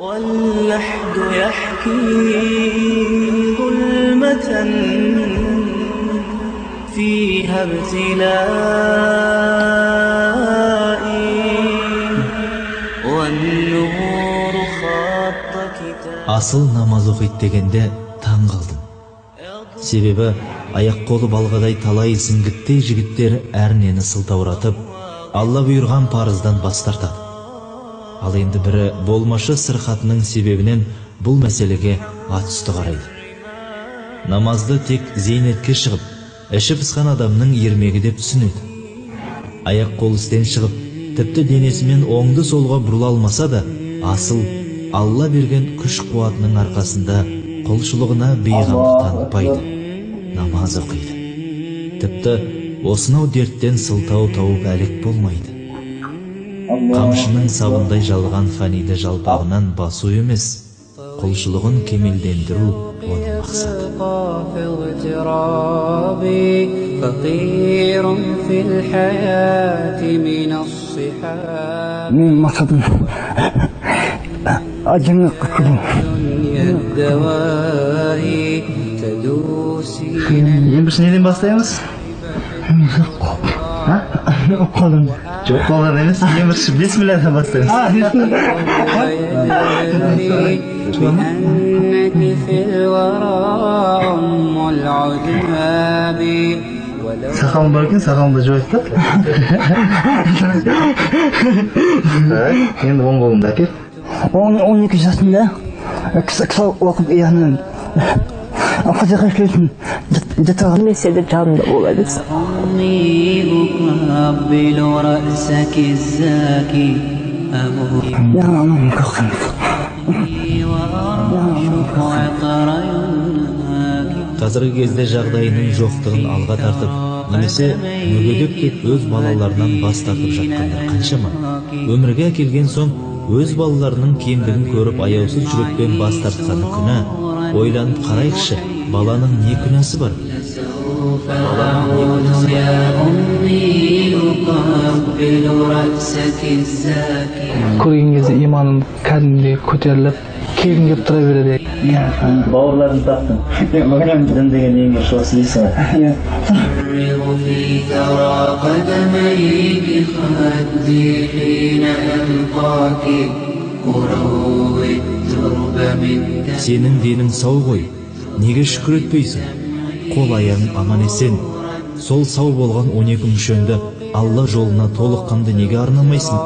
واللحد يحكي ظلمة فيها ابتلائي والنور خط كتاب. Asıl namaz оқиды дегенде таң қалдым. Себебі аяқ-қолы балғадай талай зіңгіттей жігіттер әрнені сылтауратып, Алла бұйырған парыздан бас тартады. Ал енді бірі болмашы сырқатының себебінен бұл мәселеге атүсті қарайды. Намазды тек зейнетке шығып, іші пысқан адамның ермегі деп түсінеді. Аяқ-қолы істен шығып, тіпті денесімен оңды солға бұрыла алмаса да, асыл Алла берген күш қуатының арқасында құлшылығына бейғамдық танытпайды, намаз оқиды. Тіпті осынау дерттен сылтау тауып әлек болмайды. Қамшының сабындай жалған фаниді жалпағынан басу емес, құлшылығын кемелдендіру оның мақсаты. Мен мақсатым ажыңа құтылу. Ең бірінші неден бастаймыз? Оқалым. Жоқ болған емес, ең бірінші бисмилладан бастаймыз. Сақалым бар екен, сақалымды жойып та. Енді оң қолымды әкел. 12 жасында кісі оқып яғни Фатиха келсін жатаған меселе жанымда бола берсін. Қазіргі кезде жағдайының жоқтығын алға тартып, немесе мүгедек деп өз балаларынан бас тартып жатқандар қаншама. Өмірге әкелген соң өз балаларының кемдігін көріп аяусыз жүрекпен бас тартқаны күнә. Ойланып қарайықшы, баланың не күнәсі бар? Көрген кезде иманым кәдімгідей көтеріліп, келгім келіп тұра береді. Бауырларын таптың. Дін деген ең бір шоқсы дейсің. Сенің денің сау ғой, неге шүкір етпейсің? Қол аяғың аман есен. Сол сау болған 12 мүшеңді Алла жолына толыққанды неге арнамайсың?